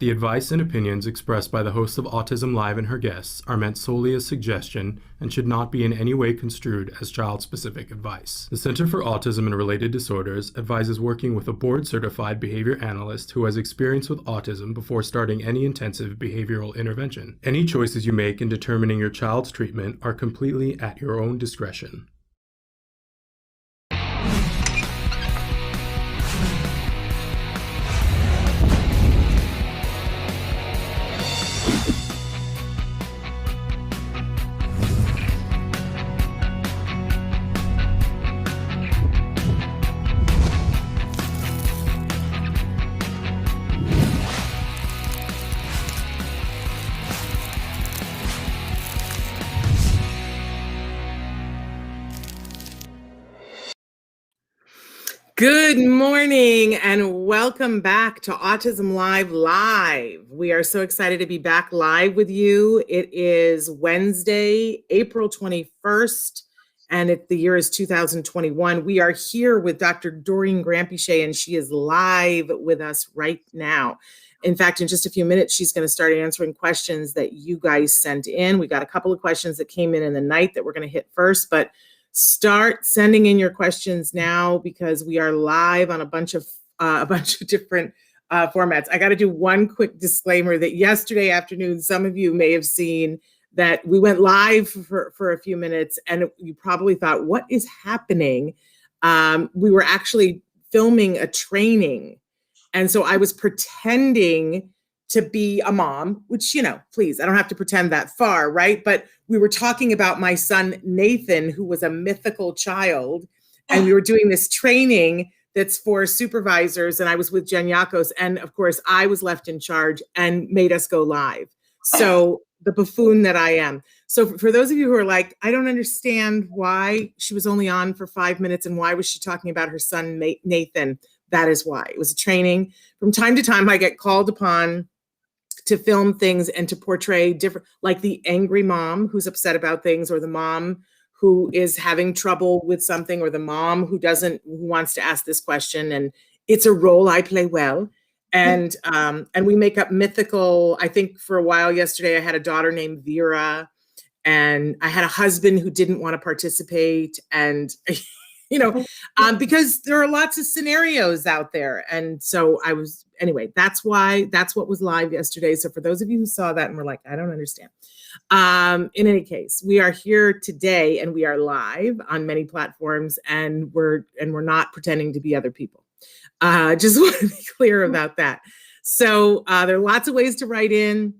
The advice and opinions expressed by the host of Autism Live and her guests are meant solely as suggestion and should not be in any way construed as child-specific advice. The Center for Autism and Related Disorders advises working with a board-certified behavior analyst who has experience with autism before starting any intensive behavioral intervention. Any choices you make in determining your child's treatment are completely at your own discretion. Good morning and welcome back to Autism Live. We are so excited to be back live with you. It is Wednesday, April 21st, and the year is 2021. We are here with Dr. Doreen Grampiche, and she is live with us right now. In fact, in just a few minutes, she's going to start answering questions that you guys sent in. We got a couple of questions that came in the night that we're going to hit first, but start sending in your questions now because we are live on a bunch of different formats. I got to do one quick disclaimer that yesterday afternoon, some of you may have seen that we went live for a few minutes and you probably thought, what is happening? We were actually filming a training. And so I was pretending to be a mom, which, please, I don't have to pretend that far, right? But we were talking about my son, Nathan, who was a mythical child. And we were doing this training that's for supervisors. And I was with Jen Yakos. And of course, I was left in charge and made us go live. So the buffoon that I am. So for those of you who are like, I don't understand why she was only on for 5 minutes and why was she talking about her son, Nathan? That is why. It was a training. From time to time, I get called upon to film things and to portray different, like the angry mom who's upset about things, or the mom who is having trouble with something, or the mom who wants to ask this question. And it's a role I play well. And we make up mythical, I think for a while yesterday, I had a daughter named Vera, and I had a husband who didn't want to participate. And because there are lots of scenarios out there. And so anyway, that's what was live yesterday. So for those of you who saw that and were like, I don't understand. In any case, we are here today and we are live on many platforms, and we're not pretending to be other people. Just want to be clear about that. So there are lots of ways to write in.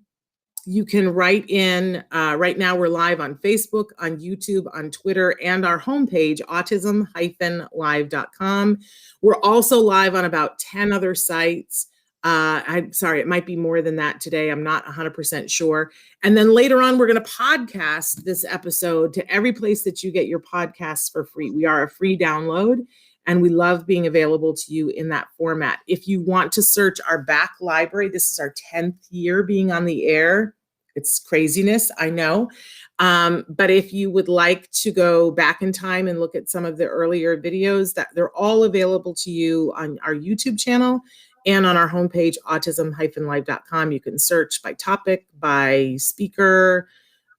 You can write in. Right now, we're live on Facebook, on YouTube, on Twitter, and our homepage, autism-live.com. We're also live on about 10 other sites. I'm sorry, it might be more than that today. I'm not 100% sure. And then later on, we're going to podcast this episode to every place that you get your podcasts for free. We are a free download, and we love being available to you in that format. If you want to search our back library, this is our 10th year being on the air. It's craziness, I know. But if you would like to go back in time and look at some of the earlier videos, that they're all available to you on our YouTube channel and on our homepage, autism-live.com. You can search by topic, by speaker,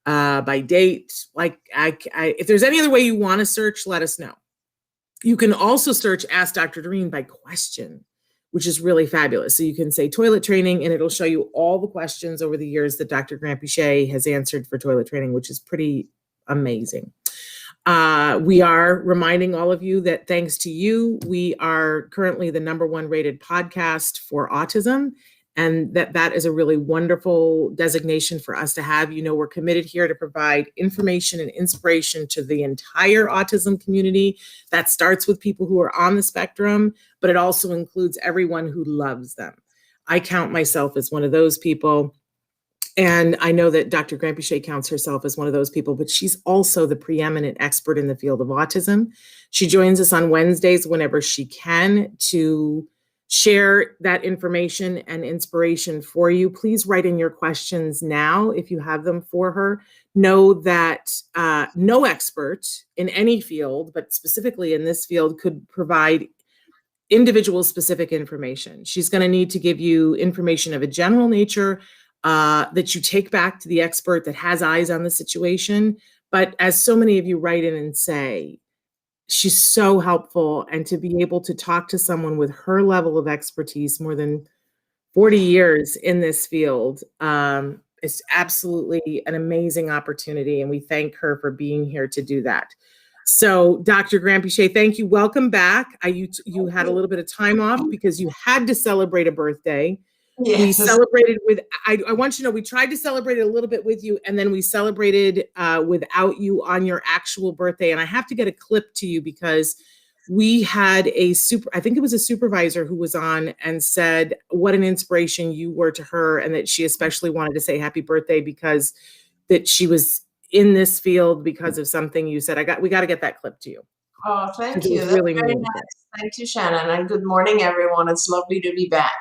by date. If there's any other way you want to search, let us know. You can also search Ask Dr. Doreen by question, which is really fabulous. So you can say toilet training, and it'll show you all the questions over the years that Dr. Grampiche has answered for toilet training, which is pretty amazing. We are reminding all of you that thanks to you, we are currently the #1 rated podcast for autism, and that is a really wonderful designation for us to have. We're committed here to provide information and inspiration to the entire autism community. That starts with people who are on the spectrum, but it also includes everyone who loves them. I count myself as one of those people. And I know that Dr. Grampiche counts herself as one of those people, but she's also the preeminent expert in the field of autism. She joins us on Wednesdays whenever she can to share that information and inspiration for you. Please write in your questions now if you have them for her. Know that no expert in any field, but specifically in this field, could provide individual specific information. She's going to need to give you information of a general nature that you take back to the expert that has eyes on the situation. But as so many of you write in and say, she's so helpful. And to be able to talk to someone with her level of expertise, more than 40 years in this field, is absolutely an amazing opportunity. And we thank her for being here to do that. So Dr. Granpeesheh, thank you. Welcome back. You had a little bit of time off because you had to celebrate a birthday. Yes. We celebrated with, I want you to know, we tried to celebrate it a little bit with you, and then we celebrated without you on your actual birthday. And I have to get a clip to you because we had I think it was a supervisor who was on and said what an inspiration you were to her, and that she especially wanted to say happy birthday because that she was in this field because of something you said. We got to get that clip to you. Oh, thank you. That's really very nice. Thank you, Shannon. And good morning, everyone. It's lovely to be back.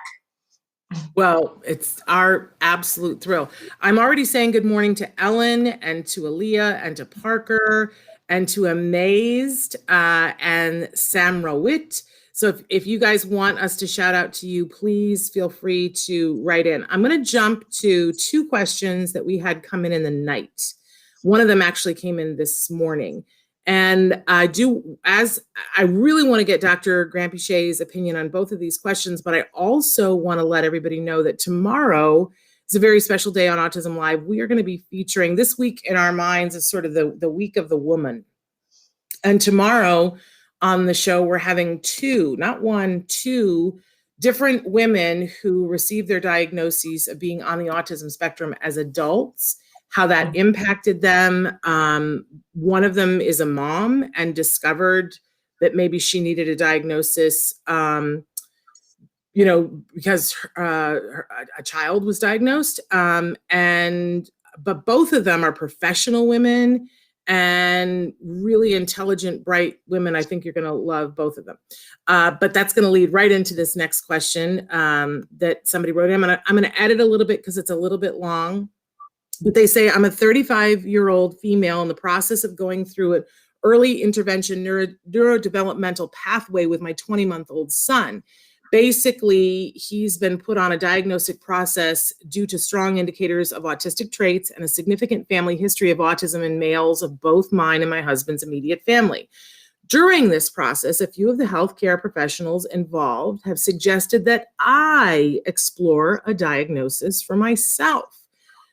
Well, it's our absolute thrill. I'm already saying good morning to Ellen and to Aaliyah and to Parker and to Amazed and Sam Rowit. So if you guys want us to shout out to you, please feel free to write in. I'm going to jump to two questions that we had come in the night. One of them actually came in this morning. And I really want to get Dr. Granpeesheh's opinion on both of these questions, but I also want to let everybody know that tomorrow is a very special day on Autism Live. We are going to be featuring this week in our minds as sort of the week of the woman. And tomorrow on the show, we're having two different women who received their diagnoses of being on the autism spectrum as adults, how that impacted them. One of them is a mom and discovered that maybe she needed a diagnosis, because a child was diagnosed. But both of them are professional women and really intelligent, bright women. I think you're going to love both of them. But that's going to lead right into this next question that somebody wrote in. I'm going to edit a little bit because it's a little bit long. But they say, I'm a 35-year-old female in the process of going through an early intervention neurodevelopmental pathway with my 20-month-old son. Basically, he's been put on a diagnostic process due to strong indicators of autistic traits and a significant family history of autism in males of both mine and my husband's immediate family. During this process, a few of the healthcare professionals involved have suggested that I explore a diagnosis for myself.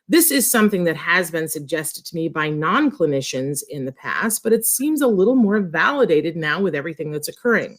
This is something that has been suggested to me by non-clinicians in the past, but it seems a little more validated now with everything that's occurring.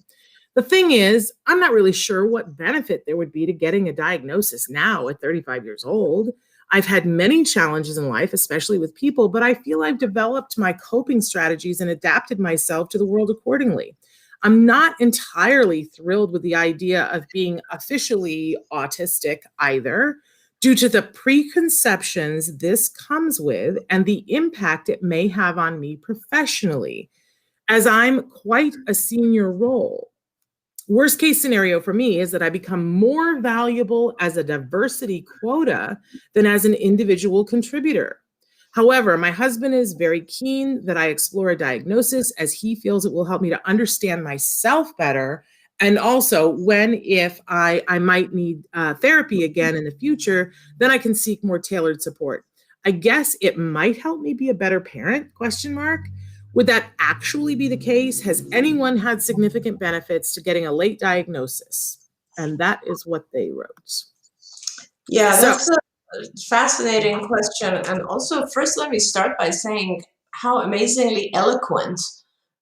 The thing is, I'm not really sure what benefit there would be to getting a diagnosis now at 35 years old. I've had many challenges in life, especially with people, but I feel I've developed my coping strategies and adapted myself to the world accordingly. I'm not entirely thrilled with the idea of being officially autistic either, due to the preconceptions this comes with and the impact it may have on me professionally, as I'm quite a senior role. Worst case scenario for me is that I become more valuable as a diversity quota than as an individual contributor. However, my husband is very keen that I explore a diagnosis as he feels it will help me to understand myself better. And also if I might need therapy again in the future, then I can seek more tailored support. I guess it might help me be a better parent, ? Would that actually be the case? Has anyone had significant benefits to getting a late diagnosis? And that is what they wrote. Yeah, that's a fascinating question. And also, first, let me start by saying how amazingly eloquent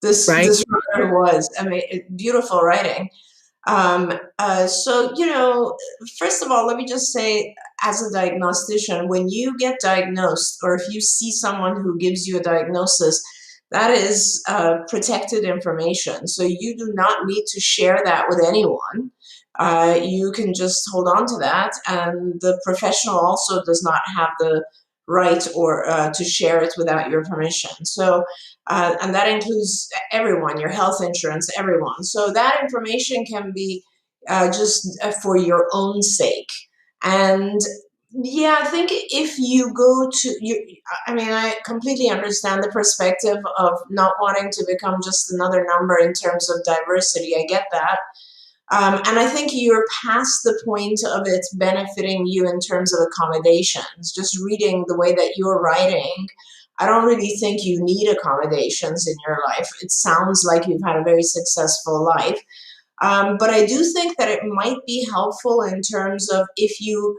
this writer was. I mean, beautiful writing. So, first of all, let me just say, as a diagnostician, when you get diagnosed, or if you see someone who gives you a diagnosis, that is protected information. So you do not need to share that with anyone. You can just hold on to that. And the professional also does not have the right or to share it without your permission. So, and that includes everyone, your health insurance, everyone. So that information can be just for your own sake. And yeah, I think if you go I completely understand the perspective of not wanting to become just another number in terms of diversity. I get that. And I think you're past the point of it benefiting you in terms of accommodations. Just reading the way that you're writing, I don't really think you need accommodations in your life. It sounds like you've had a very successful life. But I do think that it might be helpful in terms of if you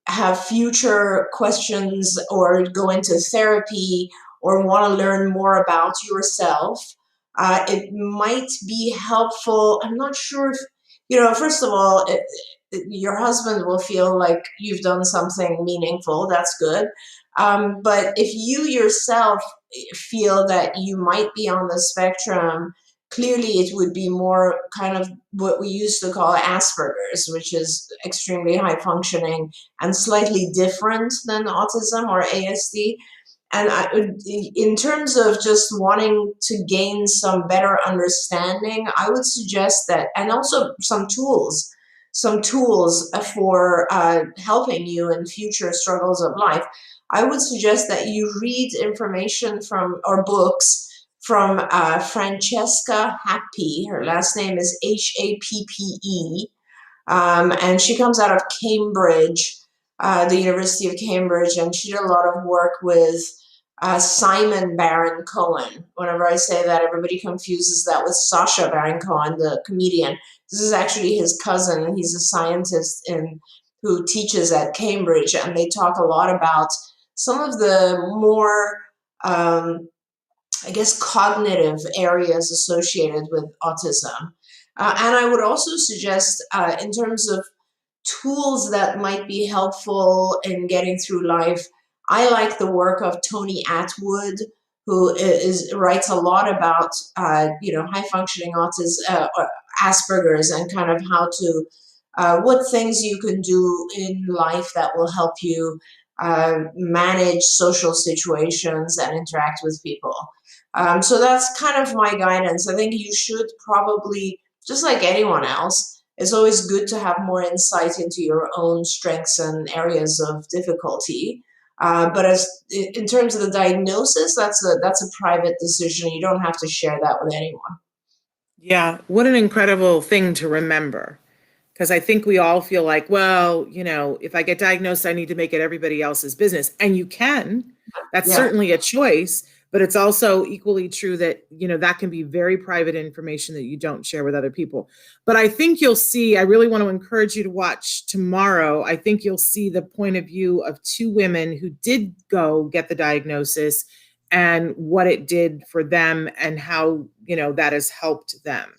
have future questions or go into therapy or want to learn more about yourself, it might be helpful. I'm not sure if, first of all, your husband will feel like you've done something meaningful. That's good. But if you yourself feel that you might be on the spectrum, clearly it would be more kind of what we used to call Asperger's, which is extremely high functioning and slightly different than autism or ASD. And in terms of just wanting to gain some better understanding, I would suggest that, and also some tools for helping you in future struggles of life. I would suggest that you read information from, or books from Francesca Happy. Her last name is Happe. And she comes out of Cambridge, the University of Cambridge, and she did a lot of work with Simon Baron Cohen. Whenever I say that, everybody confuses that with Sacha Baron Cohen, the comedian. This is actually his cousin, and he's a scientist who teaches at Cambridge, and they talk a lot about some of the more, I guess, cognitive areas associated with autism. And I would also suggest, in terms of tools that might be helpful in getting through life, I like the work of Tony Atwood, who writes a lot about, high functioning autism, Asperger's, and kind of how to, what things you can do in life that will help you manage social situations and interact with people. So that's kind of my guidance. I think you should probably, just like anyone else, it's always good to have more insight into your own strengths and areas of difficulty. But in terms of the diagnosis, that's a private decision. You don't have to share that with anyone. Yeah, what an incredible thing to remember. Because I think we all feel like, well, if I get diagnosed, I need to make it everybody else's business. And you can. That's Yeah. certainly a choice. But it's also equally true that, that can be very private information that you don't share with other people. But I think you'll see, I really want to encourage you to watch tomorrow. I think you'll see the point of view of two women who did go get the diagnosis and what it did for them and how, that has helped them.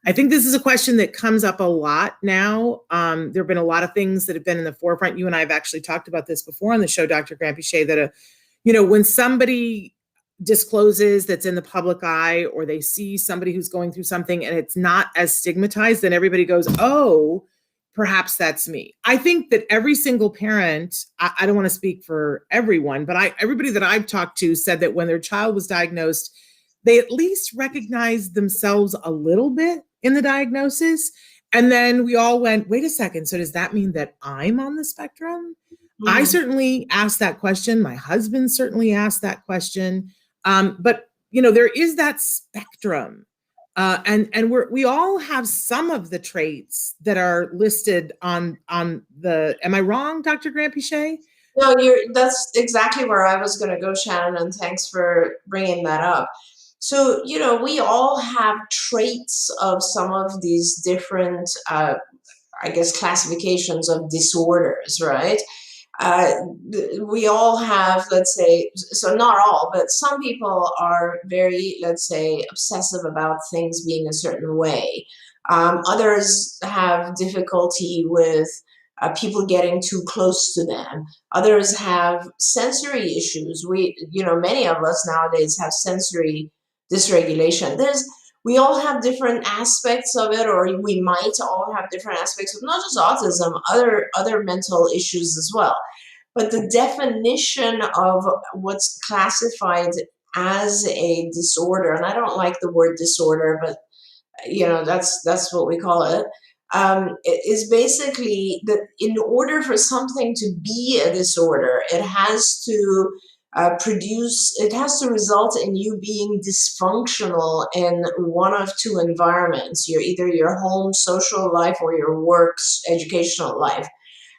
I think this is a question that comes up a lot now. There have been a lot of things that have been in the forefront. You and I have actually talked about this before on the show, Dr. Granpeesheh, that, when somebody discloses that's in the public eye, or they see somebody who's going through something and it's not as stigmatized, then everybody goes, oh, perhaps that's me. I think that every single parent, I don't want to speak for everyone, but everybody that I've talked to said that when their child was diagnosed, they at least recognized themselves a little bit in the diagnosis. And then we all went, wait a second, so does that mean that I'm on the spectrum? I certainly asked that question. My husband certainly asked that question. But there is that spectrum, and we all have some of the traits that are listed on the. Am I wrong, Dr. Granpeesheh? No, that's exactly where I was going to go, Shannon, and thanks for bringing that up. So, we all have traits of some of these different, I guess, classifications of disorders, right? We all have, let's say, so not all, but some people are very, let's say, obsessive about things being a certain way. Others have difficulty with people getting too close to them. Others have sensory issues. Many of us nowadays have sensory dysregulation. We all have different aspects of it, or we might all have different aspects of not just autism, other mental issues as well. But the definition of what's classified as a disorder, and I don't like the word disorder, but that's what we call it, is basically that in order for something to be a disorder, it has to it has to result in you being dysfunctional in one of two environments. You're either your home social life or your work's educational life.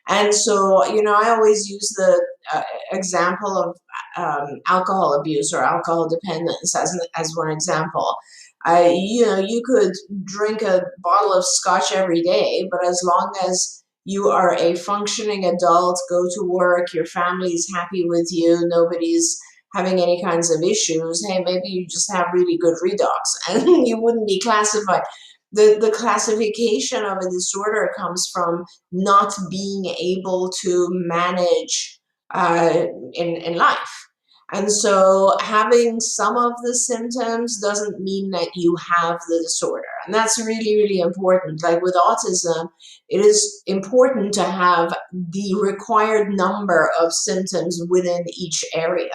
And so, I always use the example of alcohol abuse or alcohol dependence as one example. You could drink a bottle of scotch every day, but as long as you are a functioning adult, go to work, your family is happy with you, nobody's having any kinds of issues, hey, maybe you just have really good redox and you wouldn't be classified. The classification of a disorder comes from not being able to manage in life. And so having some of the symptoms doesn't mean that you have the disorder. And that's really, really important. Like with autism, it is important to have the required number of symptoms within each area.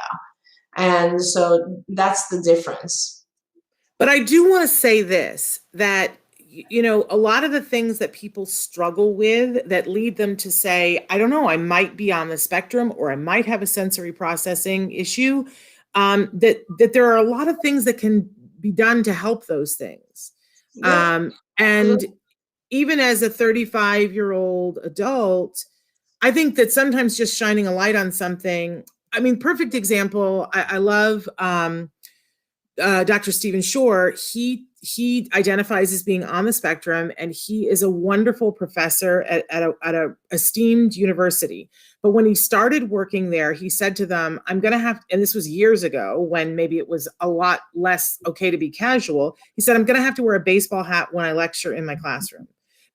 And so that's the difference. But I do want to say this, that a lot of the things that people struggle with that lead them to say, I don't know, I might be on the spectrum or I might have a sensory processing issue, that there are a lot of things that can be done to help those things. Yeah. And even as a 35-year-old adult, I think that sometimes just shining a light on something, perfect example, I love Dr. Stephen Shore. He identifies as being on the spectrum, and he is a wonderful professor at a esteemed university. But when he started working there, he said to them, I'm going to have, and this was years ago when maybe it was a lot less okay to be casual. He said, I'm going to have to wear a baseball hat when I lecture in my classroom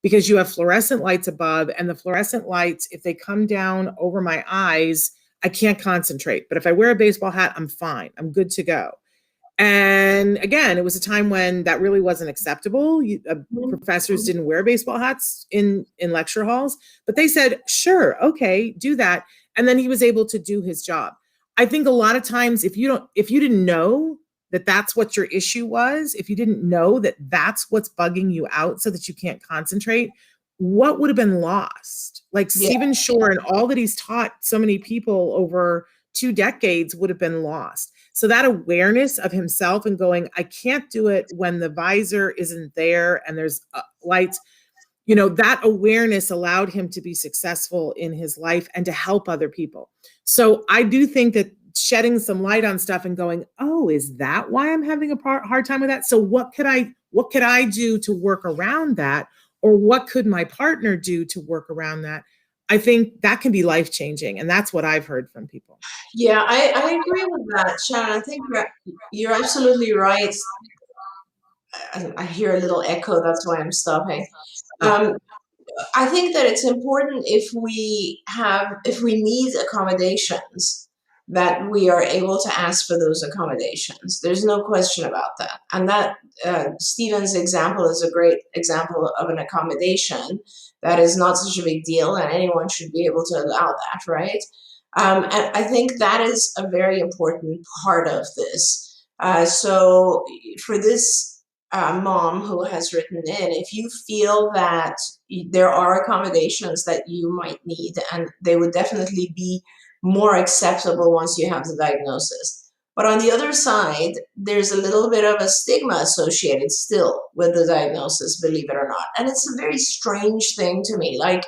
because you have fluorescent lights above, and the fluorescent lights, if they come down over my eyes, I can't concentrate. But if I wear a baseball hat, I'm fine. I'm good to go. And again, it was a time when that really wasn't acceptable. Professors didn't wear baseball hats in lecture halls, but they said, sure, okay, do that. And then he was able to do his job. I think a lot of times, if you didn't know that that's what your issue was, if you didn't know that that's what's bugging you out so that you can't concentrate, what would have been lost? Like Stephen Shore and all that he's taught so many people over 2 decades would have been lost. So that awareness of himself and going, I can't do it when the visor isn't there and there's lights, that awareness allowed him to be successful in his life and to help other people. So I do think that shedding some light on stuff and going, oh, is that why I'm having a hard time with that? So what could I do to work around that? Or what could my partner do to work around that? I think that can be life-changing. And that's what I've heard from people. Yeah, I agree with that, Shannon. I think you're absolutely right. I hear a little echo, that's why I'm stopping. I think that it's important if we need accommodations, that we are able to ask for those accommodations. There's no question about that. And that Stephen's example is a great example of an accommodation that is not such a big deal, and anyone should be able to allow that, right? And I think that is a very important part of this. So for this mom who has written in, if you feel that there are accommodations that you might need, and they would definitely be more acceptable once you have the diagnosis. But on the other side, there's a little bit of a stigma associated still with the diagnosis, believe it or not. And it's a very strange thing to me. Like,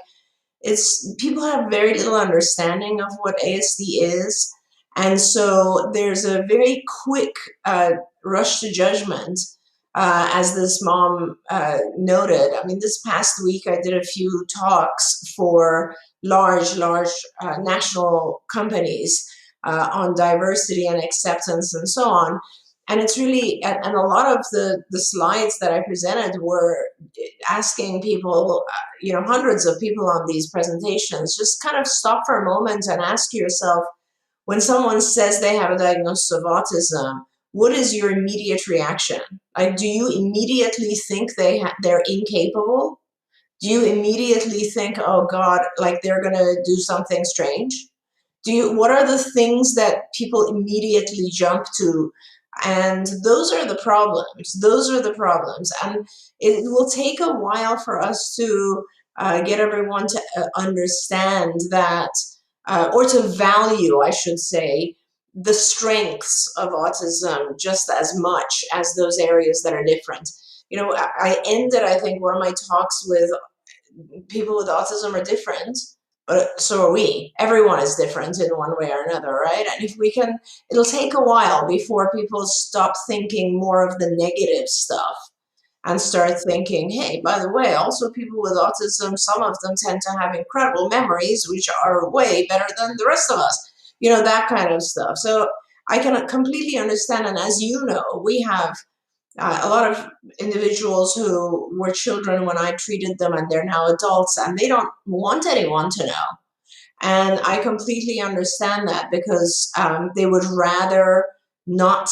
people have very little understanding of what ASD is. And so there's a very quick rush to judgment, as this mom noted. I mean, this past week, I did a few talks for large national companies on diversity and acceptance and so on. And it's really, and a lot of the slides that I presented were asking people, hundreds of people on these presentations, just kind of stop for a moment and ask yourself, when someone says they have a diagnosis of autism, what is your immediate reaction? Like, do you immediately think they're incapable? Do you immediately think, oh God, like they're going to do something strange? What are the things that people immediately jump to? And those are the problems. And it will take a while for us to get everyone to understand that, or to value, I should say, the strengths of autism just as much as those areas that are different. You know, I ended, I think, one of my talks with people with autism are different, but so are we. Everyone is different in one way or another, right? And if we can, it'll take a while before people stop thinking more of the negative stuff and start thinking, hey, by the way, also people with autism, some of them tend to have incredible memories, which are way better than the rest of us, you know, that kind of stuff. So I can completely understand. And as you know, we have a lot of individuals who were children when I treated them and they're now adults and they don't want anyone to know. And I completely understand that because they would rather not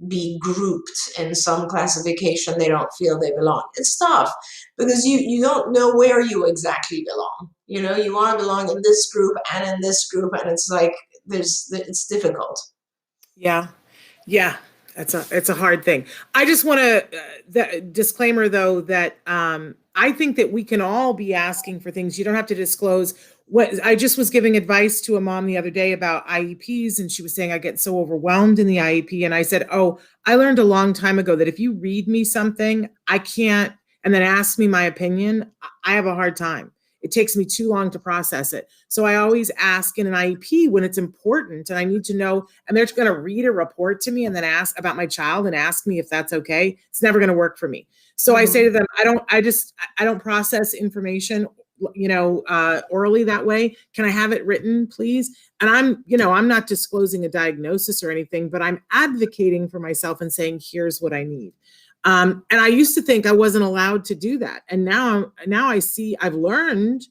be grouped in some classification they don't feel they belong. It's tough because you don't know where you exactly belong. You know, you want to belong in this group and in this group, and it's like it's difficult. Yeah. Yeah. It's a hard thing. I just want to the disclaimer though that I think that we can all be asking for things. You don't have to disclose. What I just was giving advice to a mom the other day about IEPs, and she was saying I get so overwhelmed in the IEP, and I said, "Oh, I learned a long time ago that if you read me something, I can't, and then ask me my opinion, I have a hard time. It takes me too long to process it. So I always ask in an IEP when it's important and I need to know, and they're going to read a report to me and then ask about my child and ask me if that's okay. It's never going to work for me. So I say to them, I don't process information, orally that way. Can I have it written, please? And I'm not disclosing a diagnosis or anything, but I'm advocating for myself and saying, here's what I need. And I used to think I wasn't allowed to do that. And now I see, I've learned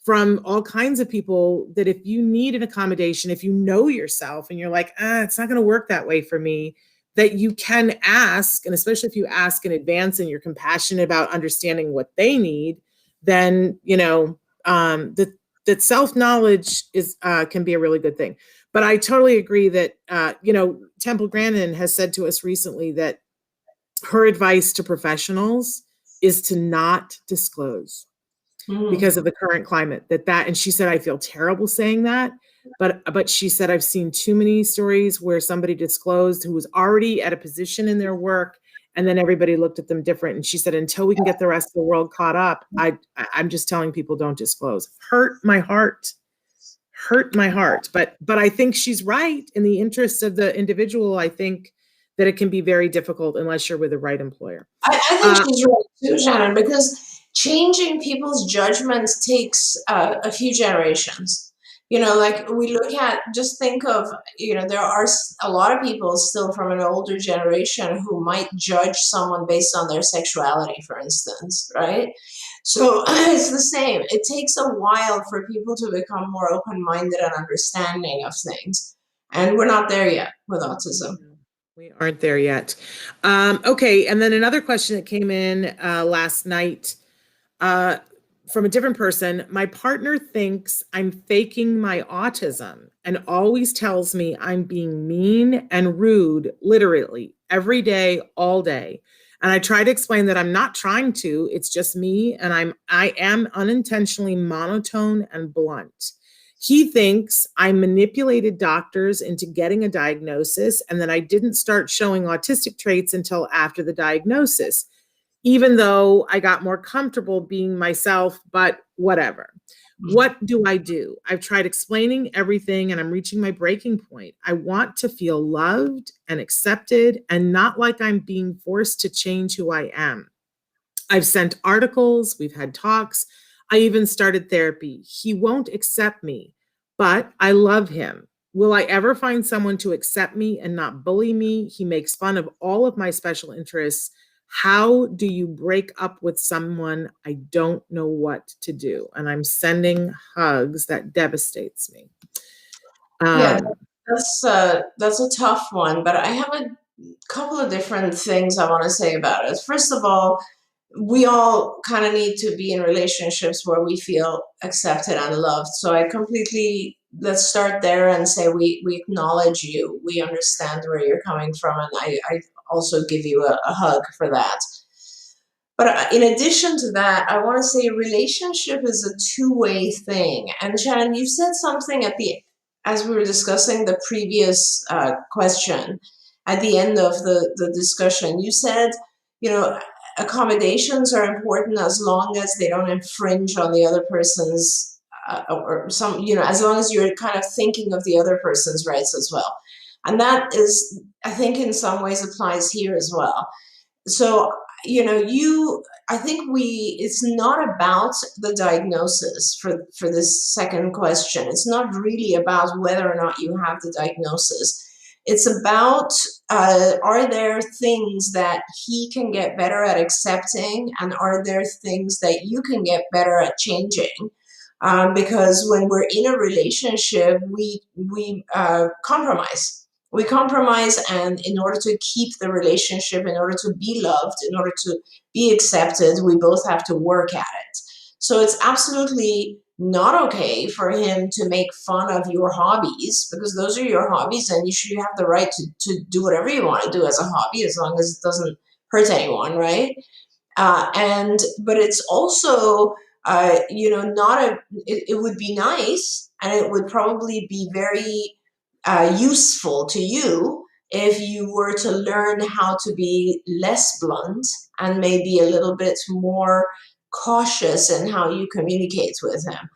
from all kinds of people that if you need an accommodation, if you know yourself and you're like, it's not going to work that way for me, that you can ask. And especially if you ask in advance and you're compassionate about understanding what they need, then, that self-knowledge is can be a really good thing. But I totally agree that, Temple Grandin has said to us recently that her advice to professionals is to not disclose because of the current climate and she said, I feel terrible saying that, but she said, I've seen too many stories where somebody disclosed who was already at a position in their work and then everybody looked at them different. And she said, until we can get the rest of the world caught up, I'm just telling people don't disclose. Hurt my heart. But I think she's right in the interests of the individual. I think that it can be very difficult unless you're with the right employer. I think she's right too, Shannon, because changing people's judgments takes a few generations. Like we look at, just think of, there are a lot of people still from an older generation who might judge someone based on their sexuality, for instance, right? So it's the same. It takes a while for people to become more open-minded and understanding of things. And we're not there yet with autism. We aren't there yet. Okay. And then another question that came in last night from a different person. My partner thinks I'm faking my autism and always tells me I'm being mean and rude, literally every day, all day. And I try to explain that I'm not trying to, it's just me. And I am unintentionally monotone and blunt. He thinks I manipulated doctors into getting a diagnosis and that I didn't start showing autistic traits until after the diagnosis, even though I got more comfortable being myself, but whatever. What do I do? I've tried explaining everything and I'm reaching my breaking point. I want to feel loved and accepted and not like I'm being forced to change who I am. I've sent articles, we've had talks. I even started therapy. He won't accept me, but I love him. Will I ever find someone to accept me and not bully me? He makes fun of all of my special interests. How do you break up with someone? I don't know what to do. And I'm sending hugs. That devastates me. Yeah, that's a tough one, but I have a couple of different things I want to say about it. First of all, we all kind of need to be in relationships where we feel accepted and loved. So let's start there and say we acknowledge you. We understand where you're coming from. And I also give you a hug for that. But in addition to that, I want to say relationship is a two-way thing. And Shannon, you said something at the as we were discussing the previous question, at the end of the discussion, you said, accommodations are important as long as they don't infringe on the other person's, as long as you're kind of thinking of the other person's rights as well. And that is, I think, in some ways applies here as well. So, I think it's not about the diagnosis for this second question. It's not really about whether or not you have the diagnosis. It's about, are there things that he can get better at accepting, and are there things that you can get better at changing? Because when we're in a relationship, we compromise. We compromise, and in order to keep the relationship, in order to be loved, in order to be accepted, we both have to work at it. So it's absolutely not okay for him to make fun of your hobbies, because those are your hobbies, and you have the right to do whatever you want to do as a hobby, as long as it doesn't hurt anyone, right? But it's also, it would be nice, and it would probably be very useful to you if you were to learn how to be less blunt and maybe a little bit more cautious in how you communicate with him,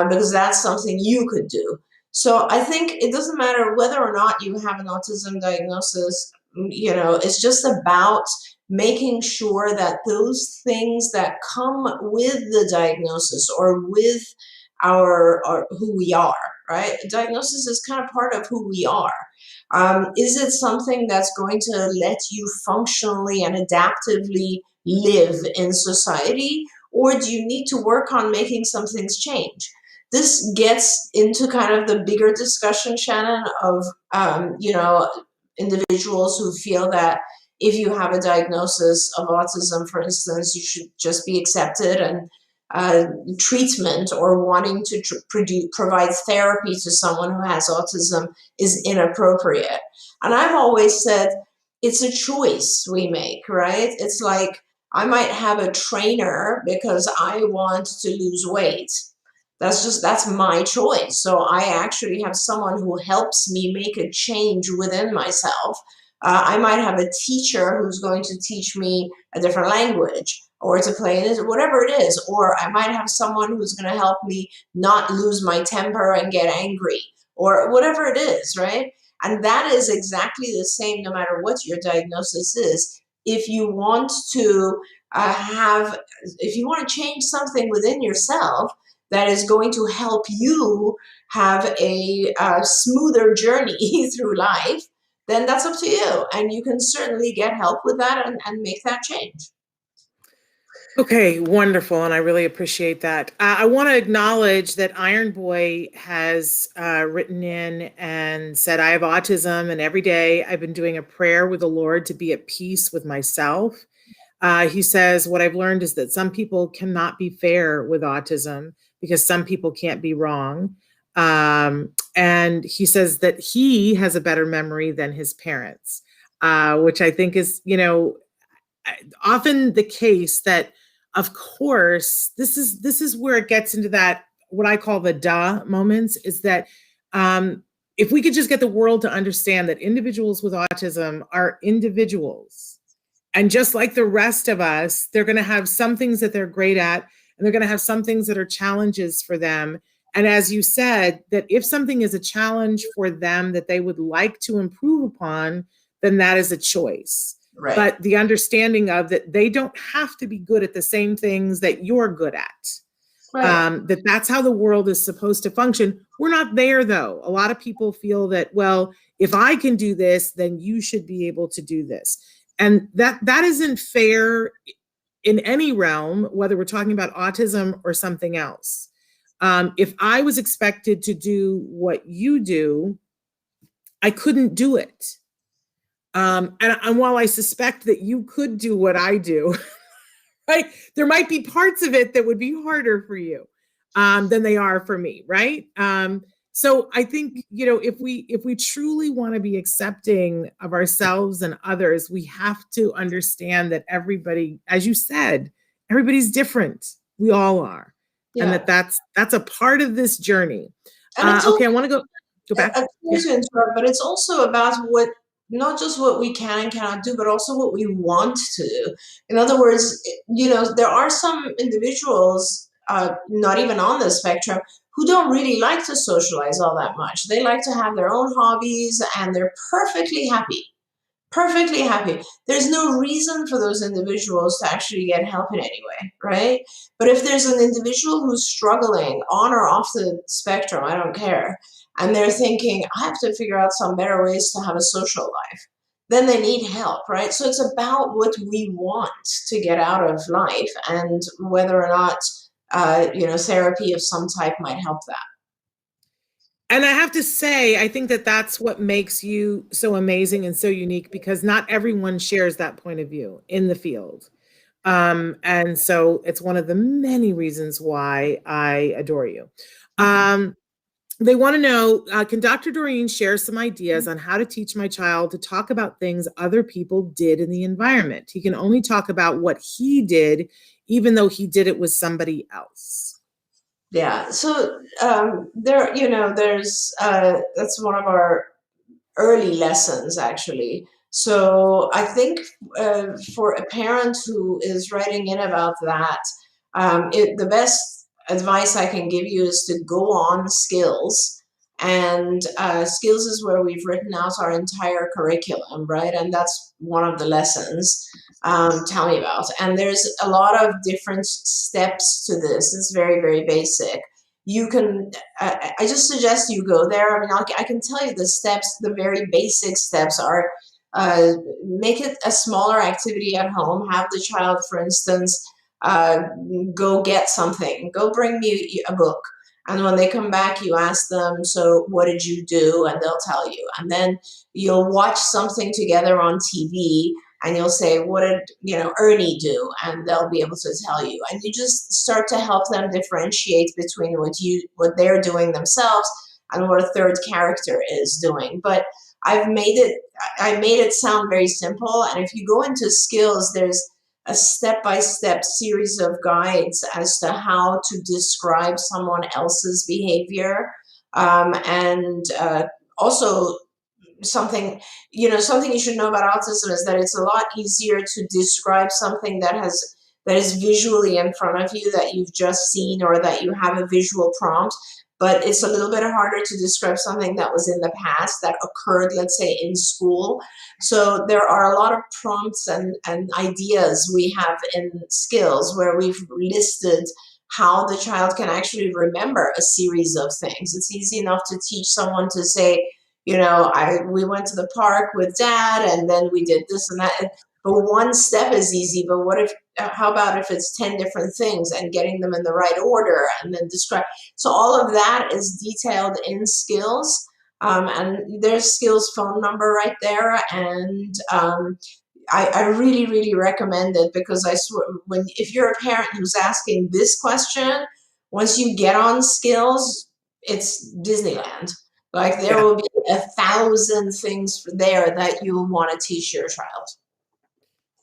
because that's something you could do. So I think it doesn't matter whether or not you have an autism diagnosis, it's just about making sure that those things that come with the diagnosis or with our who we are, right? Diagnosis is kind of part of who we are. Is it something that's going to let you functionally and adaptively live in society, or do you need to work on making some things change? This gets into kind of the bigger discussion, Shannon, of individuals who feel that if you have a diagnosis of autism, for instance, you should just be accepted, and treatment or wanting to provide therapy to someone who has autism is inappropriate. And I've always said it's a choice we make, right? It's like I might have a trainer because I want to lose weight. That's my choice. So I actually have someone who helps me make a change within myself. I might have a teacher who's going to teach me a different language, or to play it, whatever it is. Or I might have someone who's going to help me not lose my temper and get angry, or whatever it is, right? And that is exactly the same no matter what your diagnosis is. If you want to if you want to change something within yourself that is going to help you have a smoother journey through life, then that's up to you. And you can certainly get help with that and make that change. Okay, wonderful. And I really appreciate that. I want to acknowledge that Iron Boy has written in and said, I have autism, and every day I've been doing a prayer with the Lord to be at peace with myself. He says, what I've learned is that some people cannot be fair with autism because some people can't be wrong. And he says that he has a better memory than his parents, which I think is, often the case. That, of course, this is where it gets into that, what I call the duh moments, is that if we could just get the world to understand that individuals with autism are individuals, and just like the rest of us, they're going to have some things that they're great at, and they're going to have some things that are challenges for them. And as you said, that if something is a challenge for them that they would like to improve upon, then that is a choice. Right. But the understanding of that they don't have to be good at the same things that you're good at. Right. That's how the world is supposed to function. We're not there, though. A lot of people feel that, well, if I can do this, then you should be able to do this. And that isn't fair in any realm, whether we're talking about autism or something else. If I was expected to do what you do, I couldn't do it. And while I suspect that you could do what I do, right, there might be parts of it that would be harder for you than they are for me, right? So I think, if we truly want to be accepting of ourselves and others, we have to understand that everybody, as you said, everybody's different. We all are. Yeah. And that's a part of this journey. Okay, I want to go. Go back. Sorry to interrupt, but it's also about not just what we can and cannot do, but also what we want to do. In other words, there are some individuals, not even on the spectrum, who don't really like to socialize all that much. They like to have their own hobbies and they're perfectly happy. Perfectly happy. There's no reason for those individuals to actually get help in any way, right? But if there's an individual who's struggling on or off the spectrum, I don't care, and they're thinking, I have to figure out some better ways to have a social life, then they need help, right? So it's about what we want to get out of life and whether or not, therapy of some type might help that. And I have to say, I think that that's what makes you so amazing and so unique, because not everyone shares that point of view in the field. And so it's one of the many reasons why I adore you. They want to know, can Dr. Doreen share some ideas on how to teach my child to talk about things other people did in the environment? He can only talk about what he did, even though he did it with somebody else. Yeah, so there's that's one of our early lessons, actually. So I think for a parent who is writing in about that, the best advice I can give you is to go on skills. And skills is where we've written out our entire curriculum, right? And that's one of the lessons. Tell me about. And there's a lot of different steps to this. It's very, very basic. You can, I just suggest you go there. I mean, I can tell you the steps, the very basic steps are make it a smaller activity at home. Have the child, for instance, go get something, go bring me a book. And when they come back, you ask them, so what did you do? And they'll tell you. And then you'll watch something together on TV and you'll say, what did, Ernie do? And they'll be able to tell you. And you just start to help them differentiate between what they're doing themselves and what a third character is doing. But I made it sound very simple. And if you go into skills, there's a step-by-step series of guides as to how to describe someone else's behavior. And also something you should know about autism is that it's a lot easier to describe something that is visually in front of you, that you've just seen, or that you have a visual prompt. But it's a little bit harder to describe something that was in the past, that occurred, let's say, in school. So there are a lot of prompts and ideas we have in skills where we've listed how the child can actually remember a series of things. It's easy enough to teach someone to say, we went to the park with dad and then we did this and that. But one step is easy, but how about if it's 10 different things and getting them in the right order and then describe? So all of that is detailed in skills, and there's skills phone number right there. And I really, really recommend it, because I swear, if you're a parent who's asking this question, once you get on skills, it's Disneyland. Like there will be 1,000 things there that you'll want to teach your child.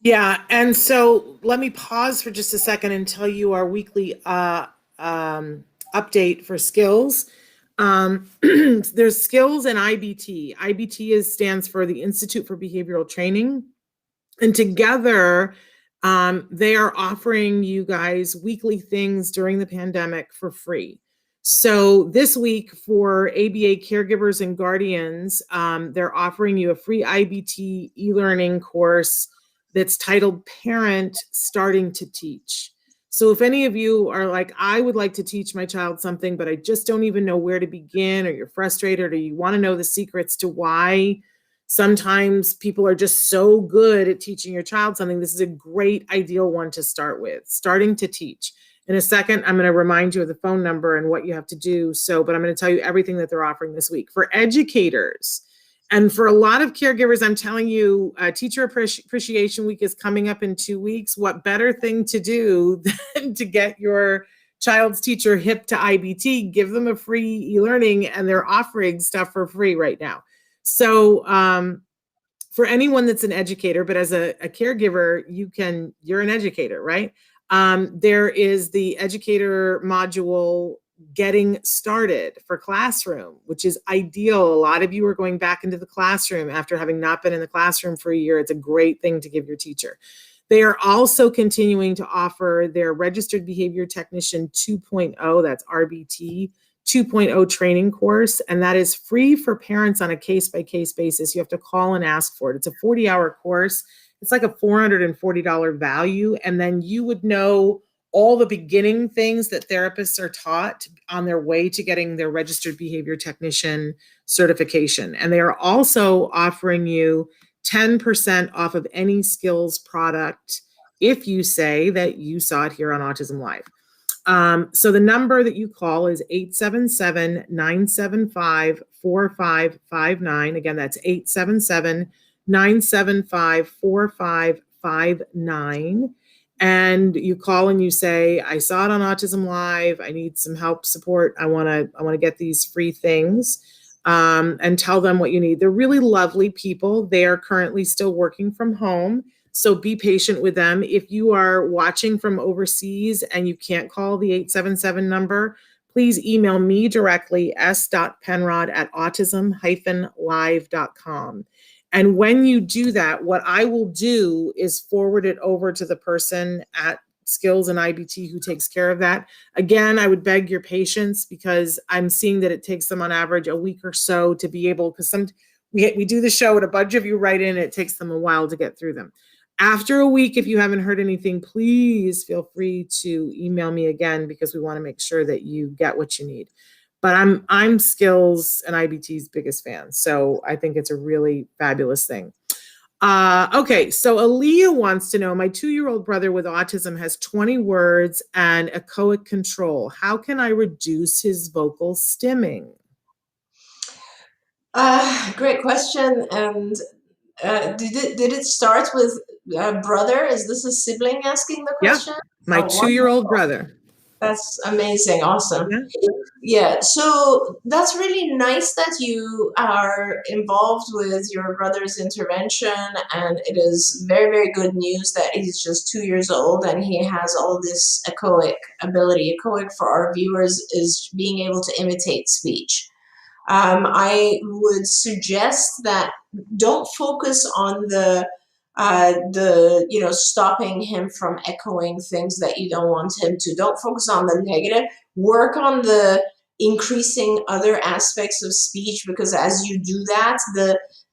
Yeah, and so let me pause for just a second and tell you our weekly update for skills. There's skills and IBT. IBT stands for the Institute for Behavioral Training. And together, they are offering you guys weekly things during the pandemic for free. So this week for ABA caregivers and guardians, they're offering you a free IBT e-learning course that's titled Parent Starting to Teach. So if any of you are like, I would like to teach my child something, but I just don't even know where to begin, or you're frustrated, or you want to know the secrets to why sometimes people are just so good at teaching your child something, this is a great ideal one to start with, Starting to Teach. In a second, I'm going to remind you of the phone number and what you have to do. But I'm going to tell you everything that they're offering this week. For educators, and for a lot of caregivers, I'm telling you, Teacher Appreciation Week is coming up in 2 weeks. What better thing to do than to get your child's teacher hip to IBT, give them a free e-learning, and they're offering stuff for free right now. So for anyone that's an educator, but as a caregiver, you're an educator, right? There is the educator module getting started for classroom, which is ideal. A lot of you are going back into the classroom after having not been in the classroom for a year. It's a great thing to give your teacher. They are also continuing to offer their Registered Behavior Technician 2.0, that's RBT 2.0 training course, and that is free for parents on a case-by-case basis. You have to call and ask for it. It's a 40-hour course. It's like a $440 value, and then you would know all the beginning things that therapists are taught on their way to getting their Registered Behavior Technician certification. And they are also offering you 10% off of any skills product if you say that you saw it here on Autism Live. So the number that you call is 877-975-4559. Again, that's 877-975-4559. And you call and you say, I saw it on Autism Live. I need some help, support. I want to get these free things, and tell them what you need. They're really lovely people. They are currently still working from home. So be patient with them. If you are watching from overseas and you can't call the 877 number, please email me directly, s.penrod@autism-live.com. And when you do that, what I will do is forward it over to the person at Skills and IBT who takes care of that. Again, I would beg your patience because I'm seeing that it takes them on average a week or so to be able, because we do the show and a bunch of you write in, it takes them a while to get through them. After a week, if you haven't heard anything, please feel free to email me again because we want to make sure that you get what you need. But I'm Skills and IBT's biggest fan, so I think it's a really fabulous thing. Okay, so Aaliyah wants to know, my 2-year-old brother with autism has 20 words and echoic control. How can I reduce his vocal stimming? Great question. And did it start with brother? Is this a sibling asking the question? Yeah, my 2-year-old brother. That's amazing. Awesome. Yeah. Yeah, so that's really nice that you are involved with your brother's intervention, and it is very, very good news that he's just 2 years old and he has all this echoic ability. Echoic, for our viewers, is being able to imitate speech. I would suggest that don't focus on the stopping him from echoing things that you don't want him to. Don't focus on the negative. Work on the increasing other aspects of speech, because as you do that,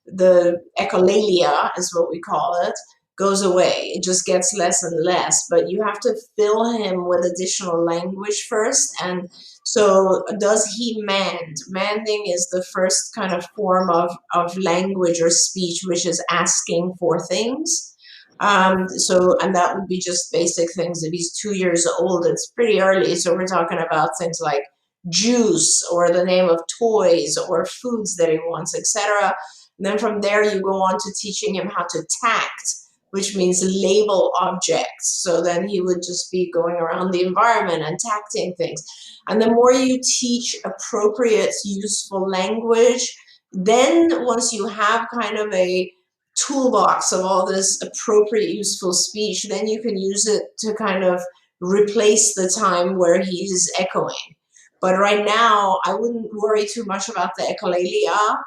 the echolalia is what we call it, goes away. It just gets less and less, but you have to fill him with additional language first. And so does he mand? Manding is the first kind of form of language or speech, which is asking for things. And that would be just basic things. If he's 2 years old, it's pretty early. So we're talking about things like juice or the name of toys or foods that he wants, etc. And then from there, you go on to teaching him how to tact, which means label objects. So then he would just be going around the environment and tacting things. And the more you teach appropriate, useful language, then once you have kind of a toolbox of all this appropriate, useful speech, then you can use it to kind of replace the time where he's echoing. But right now, I wouldn't worry too much about the echolalia.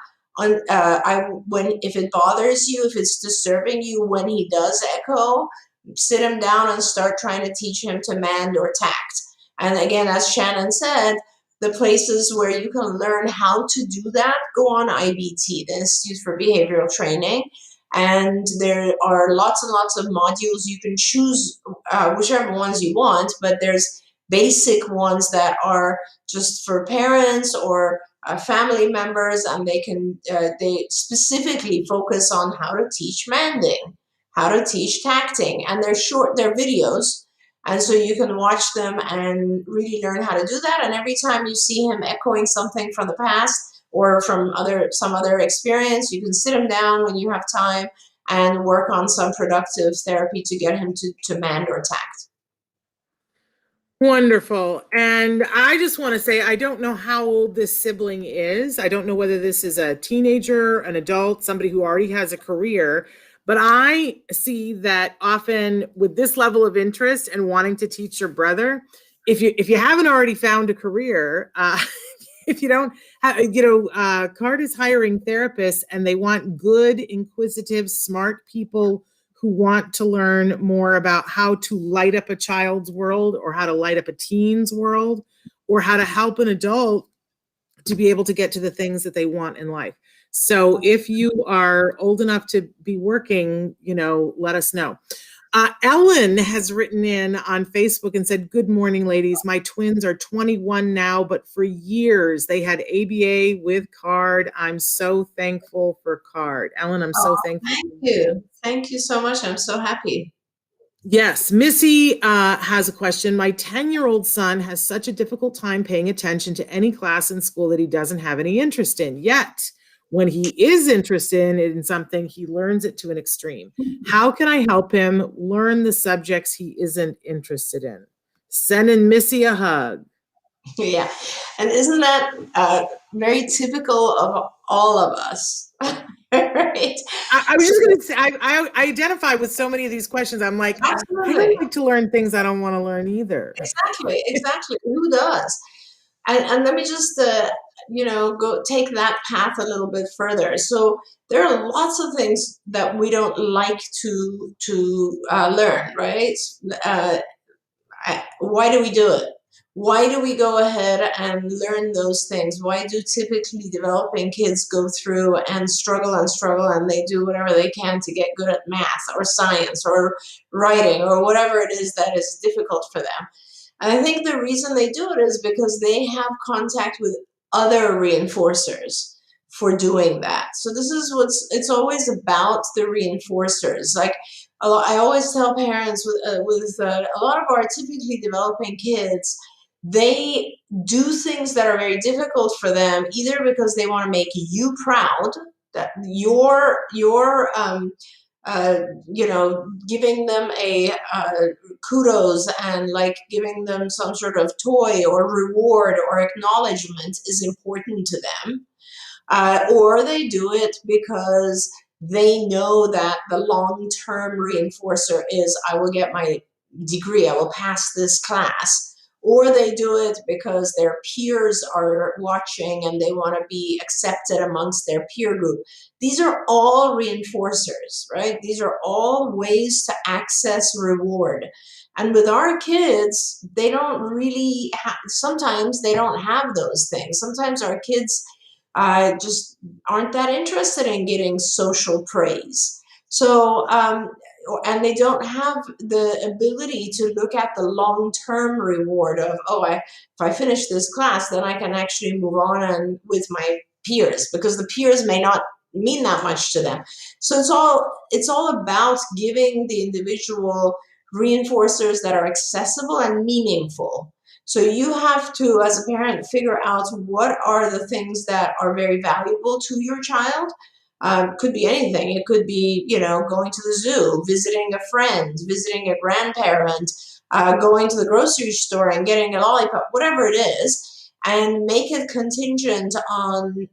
If it bothers you, if it's disturbing you when he does echo, sit him down and start trying to teach him to mand or tact. And again, as Shannon said, the places where you can learn how to do that, go on IBT, the Institute for Behavioral Training. And there are lots and lots of modules. You can choose whichever ones you want, but there's basic ones that are just for parents or family members, and they specifically focus on how to teach manding, how to teach tacting, and they're videos, and so you can watch them and really learn how to do that. And every time you see him echoing something from the past or from some other experience, you can sit him down when you have time and work on some productive therapy to get him to mand or tact. Wonderful. And I just want to say, I don't know how old this sibling is. I don't know whether this is a teenager, an adult, somebody who already has a career, but I see that often with this level of interest and wanting to teach your brother, if you haven't already found a career, if you don't have, CARD is hiring therapists, and they want good, inquisitive, smart people who want to learn more about how to light up a child's world, or how to light up a teen's world, or how to help an adult to be able to get to the things that they want in life. So if you are old enough to be working, let us know. Ellen has written in on Facebook and said, "Good morning, ladies. My twins are 21 now, but for years they had ABA with CARD. I'm so thankful for CARD." Ellen, I'm so thankful. Thank you. Thank you so much. I'm so happy. Yes, Missy has a question. "My 10-year-old son has such a difficult time paying attention to any class in school that he doesn't have any interest in. Yet, when he is interested in something, he learns it to an extreme. How can I help him learn the subjects he isn't interested in?" Sending Missy a hug. Yeah. And isn't that very typical of all of us? Right? I was just going to say, I identify with so many of these questions. I'm like, Absolutely. I don't like to learn things I don't want to learn either. Exactly. Who does? And let me just, go take that path a little bit further. So there are lots of things that we don't like to learn, right? Why do we do it? Why do we go ahead and learn those things? Why do typically developing kids go through and struggle and they do whatever they can to get good at math or science or writing or whatever it is that is difficult for them? And I think the reason they do it is because they have contact with other reinforcers for doing that. So this is it's always about the reinforcers. Like I always tell parents with a lot of our typically developing kids, they do things that are very difficult for them, either because they want to make you proud, that giving them a kudos and like giving them some sort of toy or reward or acknowledgement is important to them. Or they do it because they know that the long-term reinforcer is, I will get my degree, I will pass this class. Or they do it because their peers are watching and they want to be accepted amongst their peer group. These are all reinforcers, right? These are all ways to access reward. And with our kids, they don't really sometimes they don't have those things. Sometimes our kids just aren't that interested in getting social praise. So, and they don't have the ability to look at the long-term reward of, if I finish this class, then I can actually move on and with my peers, because the peers may not mean that much to them. So it's all about giving the individual reinforcers that are accessible and meaningful. So you have to, as a parent, figure out what are the things that are very valuable to your child. Could be anything. It could be, going to the zoo, visiting a friend, visiting a grandparent, going to the grocery store and getting a lollipop, whatever it is, and make it contingent on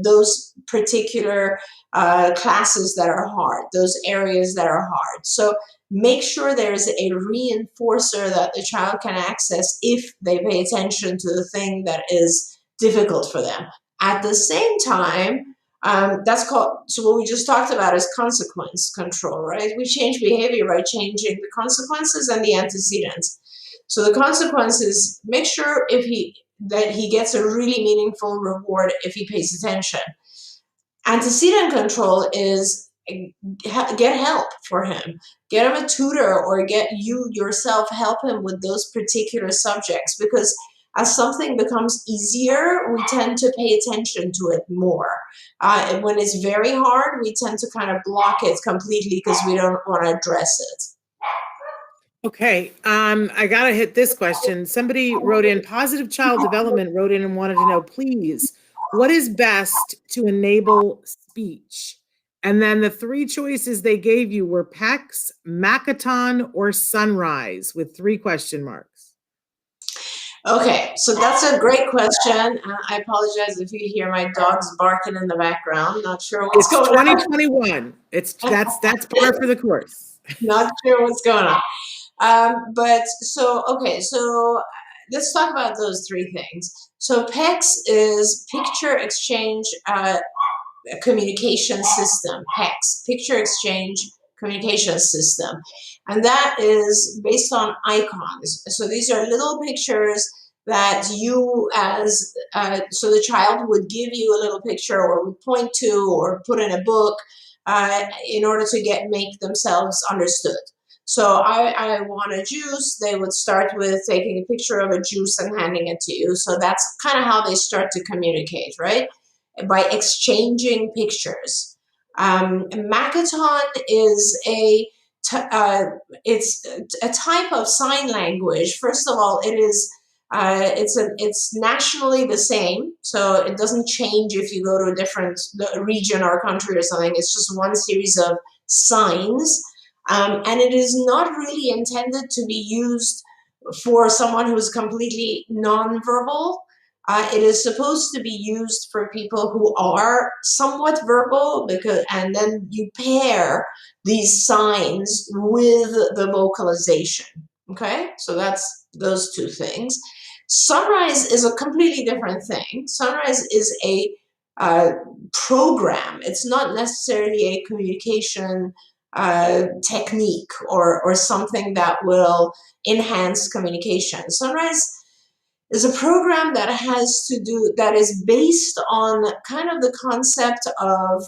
those particular classes that are hard, those areas that are hard. So make sure there's a reinforcer that the child can access if they pay attention to the thing that is difficult for them. At the same time, so what we just talked about is consequence control, right? We change behavior by changing the consequences and the antecedents. So the consequences, make sure that he gets a really meaningful reward if he pays attention. Antecedent control is get help for him. Get him a tutor or get you yourself help him with those particular subjects, because as something becomes easier, we tend to pay attention to it more. When it's very hard, we tend to kind of block it completely because we don't want to address it. Okay, I gotta hit this question. Somebody wrote in, Positive Child Development wrote in and wanted to know, please, what is best to enable speech? And then the three choices they gave you were pecs, makaton, or Sonrise, with 3 question marks. Okay, so that's a great question. I apologize if you hear my dogs barking in the background. Not sure what's going on. 2021. That's par for the course. Not sure what's going on. But so, okay, so let's talk about those three things. So PECS is picture exchange communication system, PECS, picture exchange communication system. And that is based on icons. So these are little pictures that you as, so the child would give you a little picture or would point to or put in a book in order to make themselves understood. So I want a juice. They would start with taking a picture of a juice and handing it to you. So that's kind of how they start to communicate, right? By exchanging pictures. Makaton is it's a type of sign language. First of all, it's nationally the same, so it doesn't change if you go to a different region or country or something. It's just one series of signs, and it is not really intended to be used for someone who is completely nonverbal. It is supposed to be used for people who are somewhat verbal, and then you pair these signs with the vocalization. Okay, so that's those two things. Sonrise is a completely different thing. Sonrise is a program. It's not necessarily a communication technique or something that will enhance communication. Sonrise is a program that is based on kind of the concept of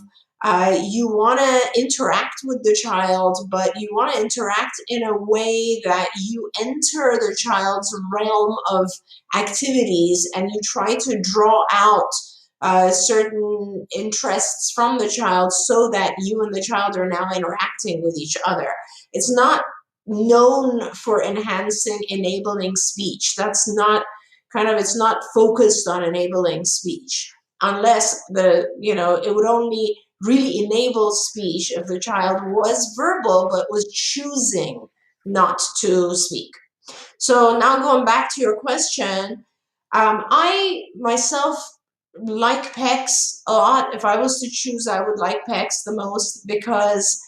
you want to interact with the child, but you want to interact in a way that you enter the child's realm of activities and you try to draw out certain interests from the child so that you and the child are now interacting with each other. It's not known for enabling speech. That's not it's not focused on enabling speech, unless it would only really enable speech if the child was verbal but was choosing not to speak. So now going back to your question, I myself like PECS a lot. If I was to choose, I would like PECS the most because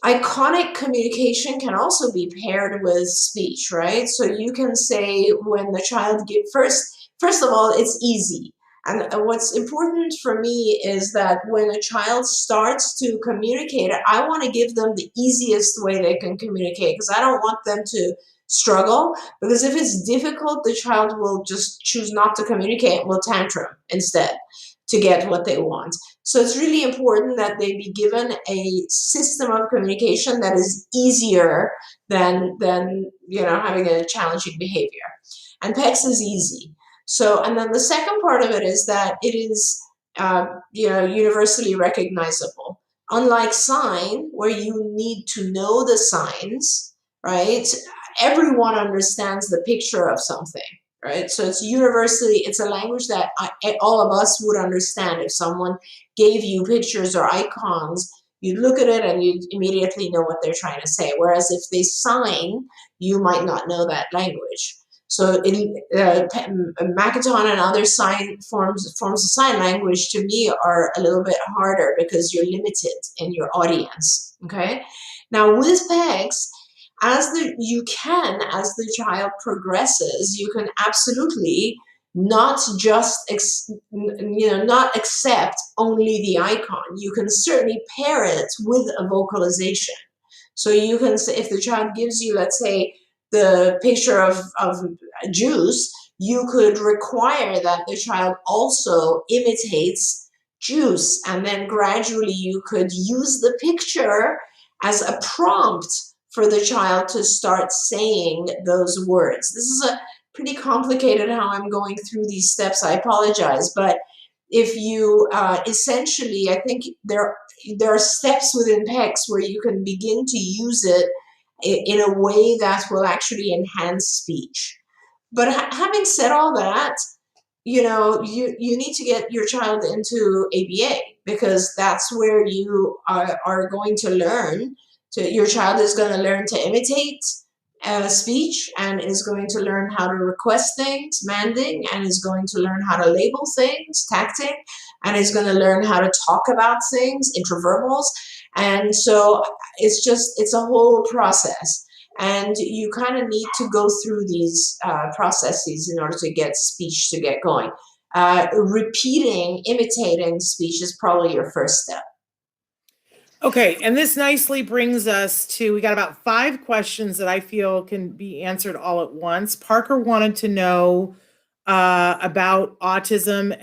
iconic communication can also be paired with speech, right? So you can say when the child first of all, it's easy. And what's important for me is that when a child starts to communicate, I want to give them the easiest way they can communicate because I don't want them to struggle. Because if it's difficult, the child will just choose not to communicate and will tantrum instead to get what they want. So it's really important that they be given a system of communication that is easier than having a challenging behavior. And PECS is easy. So, and then the second part of it is that it is universally recognizable. Unlike sign, where you need to know the signs, right? Everyone understands the picture of something. Right, so it's a language that all of us would understand. If someone gave you pictures or icons, you'd look at it and you'd immediately know what they're trying to say. Whereas if they sign, you might not know that language. So makaton and other forms of sign language to me are a little bit harder because you're limited in your audience. Okay, now with PECS, as the child progresses, you can absolutely not just not accept only the icon. You can certainly pair it with a vocalization. So you can say, if the child gives you, let's say, the picture of juice, you could require that the child also imitates juice, and then gradually you could use the picture as a prompt for the child to start saying those words. This is a pretty complicated how I'm going through these steps. I apologize, but if you essentially, I think there are steps within PECS where you can begin to use it in a way that will actually enhance speech. But having said all that, you need to get your child into ABA because that's where you are going to learn. Your child is going to learn to imitate speech and is going to learn how to request things, manding, and is going to learn how to label things, tacting, and is going to learn how to talk about things, intraverbals. And so it's a whole process. And you kind of need to go through these processes in order to get speech to get going. Repeating, imitating speech is probably your first step. Okay, and this nicely brings us to, we got about 5 questions that I feel can be answered all at once. Parker wanted to know about autism,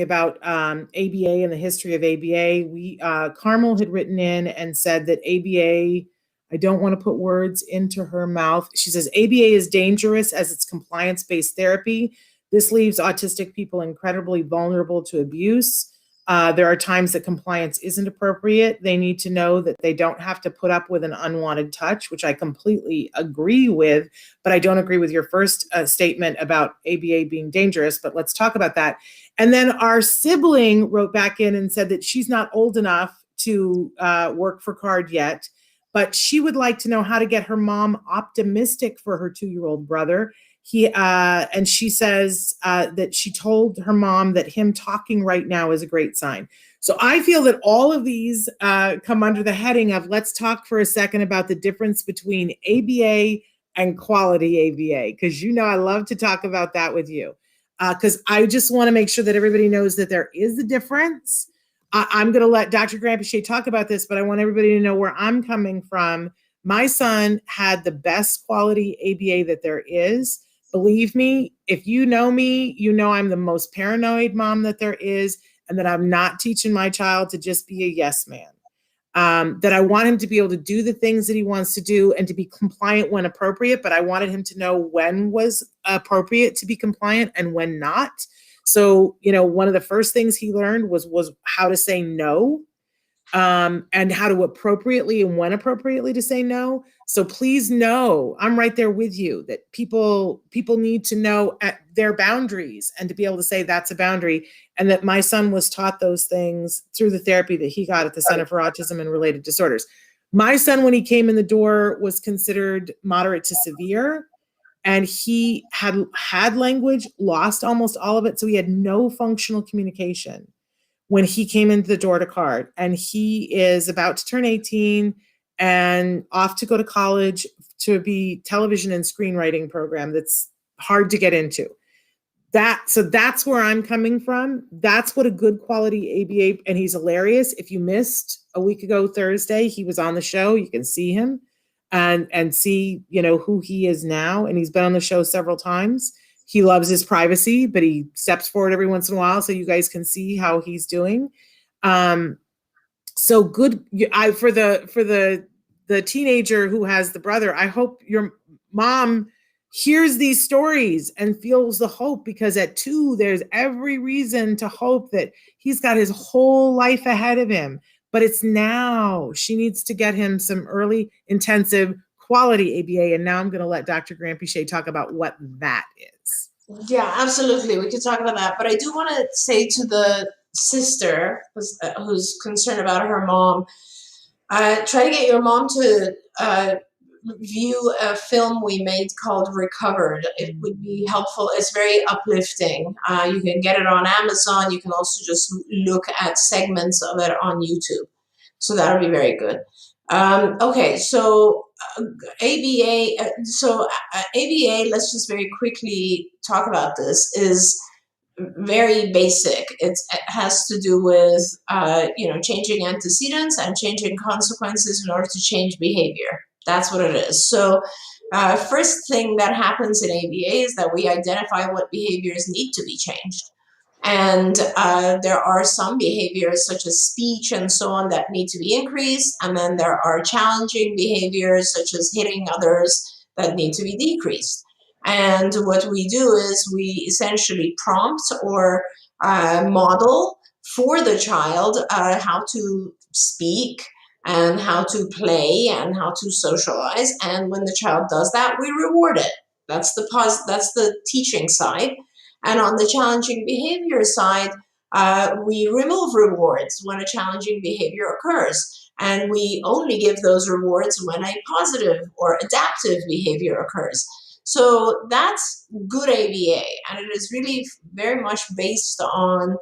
about ABA and the history of ABA. Carmel had written in and said that ABA, I don't want to put words into her mouth. She says, ABA is dangerous as it's compliance-based therapy. This leaves autistic people incredibly vulnerable to abuse. There are times that compliance isn't appropriate. They need to know that they don't have to put up with an unwanted touch, which I completely agree with, but I don't agree with your first statement about ABA being dangerous, but let's talk about that. And then our sibling wrote back in and said that she's not old enough to work for CARD yet, but she would like to know how to get her mom optimistic for her 2-year-old brother. And she says that she told her mom that him talking right now is a great sign. So I feel that all of these come under the heading of, let's talk for a second about the difference between ABA and quality ABA, because I love to talk about that with you, because I just want to make sure that everybody knows that there is a difference. I'm going to let Dr. Grampiche talk about this, but I want everybody to know where I'm coming from. My son had the best quality ABA that there is. Believe me, if you know me, you know I'm the most paranoid mom that there is, and that I'm not teaching my child to just be a yes man. That I want him to be able to do the things that he wants to do and to be compliant when appropriate, but I wanted him to know when was appropriate to be compliant and when not. So, one of the first things he learned was how to say no, and how to appropriately and when appropriately to say no. So please know, I'm right there with you, that people need to know at their boundaries and to be able to say that's a boundary, and that my son was taught those things through the therapy that he got at the Center for Autism and Related Disorders. My son, when he came in the door, was considered moderate to severe, and he had language, lost almost all of it, so he had no functional communication when he came into the door to CARD. And he is about to turn 18 and off to go to college to be television and screenwriting program that's hard to get into. So that's where I'm coming from. That's what a good quality ABA, and he's hilarious. If you missed a week ago Thursday, he was on the show. You can see him and see, who he is now. And he's been on the show several times. He loves his privacy, but he steps forward every once in a while so you guys can see how he's doing. So good. For the teenager who has the brother, I hope your mom hears these stories and feels the hope, because at 2, there's every reason to hope that he's got his whole life ahead of him. But it's now. She needs to get him some early, intensive, quality ABA. And now I'm going to let Dr. Grampiche talk about what that is. Yeah, absolutely. We could talk about that. But I do want to say to the sister who's concerned about her mom, try to get your mom to view a film we made called Recovered. It would be helpful. It's very uplifting. You can get it on Amazon. You can also just look at segments of it on YouTube. So that'll be very good. Okay, so ABA. ABA, let's just very quickly talk about this, is very basic. It has to do with, changing antecedents and changing consequences in order to change behavior. That's what it is. So first thing that happens in ABA is that we identify what behaviors need to be changed. And there are some behaviors such as speech and so on that need to be increased. And then there are challenging behaviors such as hitting others that need to be decreased. And what we do is we essentially prompt or model for the child how to speak and how to play and how to socialize. And when the child does that, we reward it. That's the teaching side. And on the challenging behavior side, we remove rewards when a challenging behavior occurs. And we only give those rewards when a positive or adaptive behavior occurs. So that's good ABA. And it is really very much based on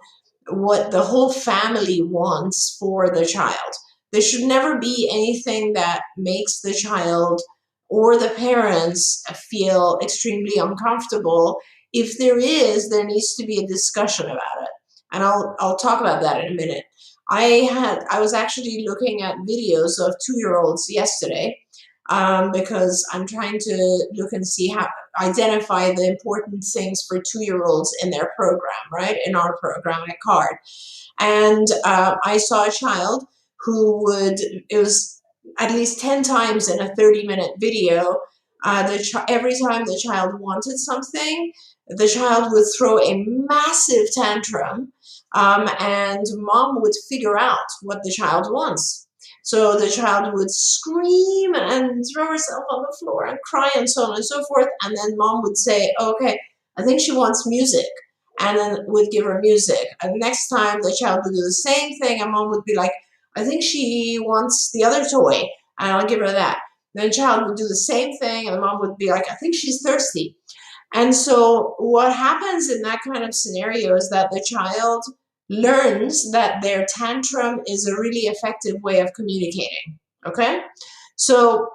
what the whole family wants for the child. There should never be anything that makes the child or the parents feel extremely uncomfortable. If there is, there needs to be a discussion about it. And I'll talk about that in a minute. I was actually looking at videos of 2-year-olds yesterday, because I'm trying to look and see how identify the important things for 2-year-olds in their program, right? In our program at CARD. And I saw a child who it was at least 10 times in a 30-minute video. Every time the child wanted something, the child would throw a massive tantrum, and mom would figure out what the child wants. So the child would scream and throw herself on the floor and cry and so on and so forth. And then mom would say, okay, I think she wants music. And then would give her music. And next time the child would do the same thing, and mom would be like, I think she wants the other toy, and I'll give her that. Then the child would do the same thing, and the mom would be like, I think she's thirsty. And so what happens in that kind of scenario is that the child learns that their tantrum is a really effective way of communicating, okay? So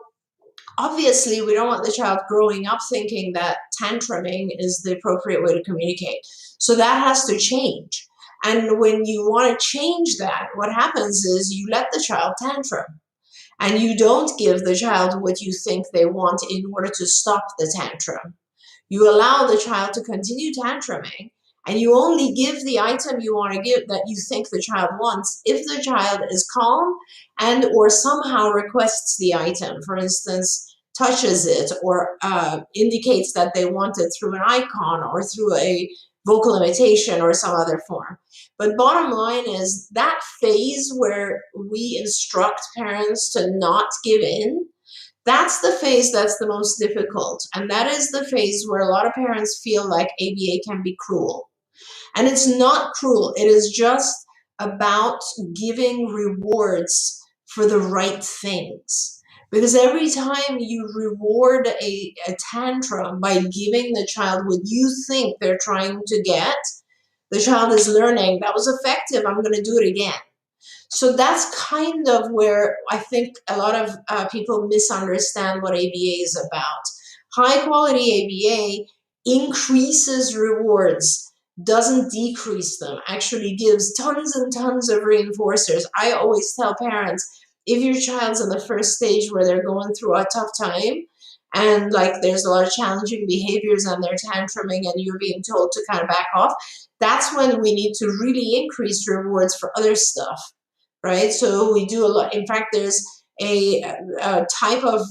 obviously, we don't want the child growing up thinking that tantruming is the appropriate way to communicate. So that has to change. And when you want to change that, what happens is you let the child tantrum. And you don't give the child what you think they want in order to stop the tantrum. You allow the child to continue tantruming, and you only give the item you want to give that you think the child wants if the child is calm and or somehow requests the item. For instance, touches it or indicates that they want it through an icon or through a vocal imitation or some other form. But bottom line is that phase where we instruct parents to not give in, that's the phase that's the most difficult. And that is the phase where a lot of parents feel like ABA can be cruel. And it's not cruel. It is just about giving rewards for the right things. Because every time you reward a tantrum by giving the child what you think they're trying to get, the child is learning, that was effective, I'm going to do it again. So that's kind of where I think a lot of people misunderstand what ABA is about. High quality ABA increases rewards, doesn't decrease them, actually gives tons and tons of reinforcers. I always tell parents, if your child's in the first stage where they're going through a tough time and like there's a lot of challenging behaviors and they're tantruming and you're being told to kind of back off, that's when we need to really increase rewards for other stuff, right? So we do a lot. In fact, there's a type of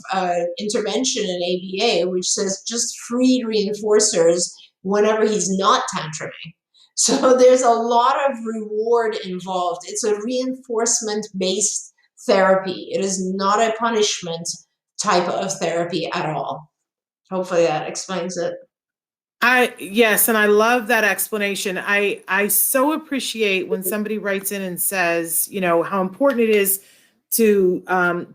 intervention in ABA which says just free reinforcers whenever he's not tantruming. So there's a lot of reward involved. It's a reinforcement-based therapy. It is not a punishment type of therapy at all. Hopefully that explains it. Yes, and I love that explanation. I so appreciate when somebody writes in and says, you know, how important it is to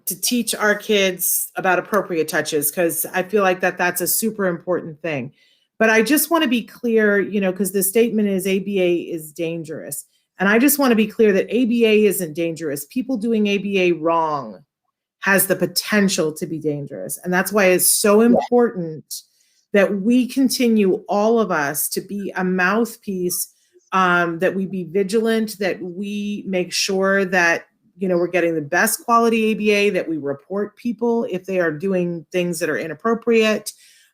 teach our kids about appropriate touches, because I feel like that's a super important thing. But I just want to be clear, you know, because the statement is ABA is dangerous. And I just want to be clear that ABA isn't dangerous. People doing ABA wrong has the potential to be dangerous. And that's why it's so important that we continue, all of us, to be a mouthpiece, that we be vigilant, that we make sure that, you know, we're getting the best quality ABA, that we report people if they are doing things that are inappropriate,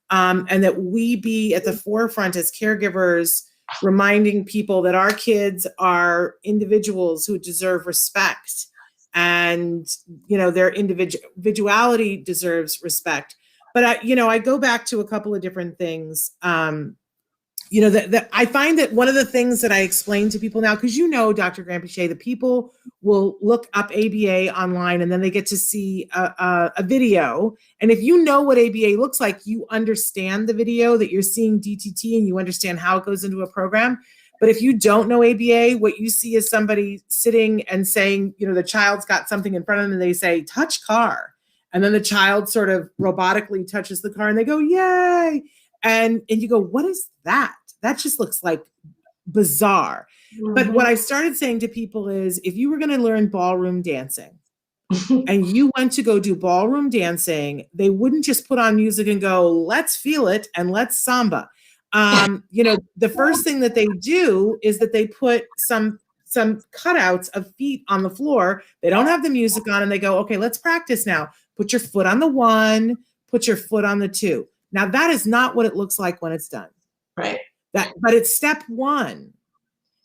and that we be at the forefront as caregivers, reminding people that our kids are individuals who deserve respect, and, you know, their individuality deserves respect. But I go back to a couple of different things. That I find that one of the things that I explain to people now, because Dr. Granpeesheh, the people will look up ABA online and then they get to see a video. And if you know what ABA looks like, you understand the video that you're seeing DTT and you understand how it goes into a program. But if you don't know ABA, what you see is somebody sitting and saying, you know, the child's got something in front of them and they say, touch car. And then the child sort of robotically touches the car and they go, yay. And you go, what is that? That just looks like bizarre. Mm-hmm. But what I started saying to people is, if you were going to learn ballroom dancing, and you went to go do ballroom dancing, they wouldn't just put on music and go, let's feel it and let's samba. The first thing that they do is that they put some cutouts of feet on the floor. They don't have the music on, and they go, okay, let's practice now. Put your foot on the 1, put your foot on the 2. Now that is not what it looks like when it's done. Right. But it's step 1.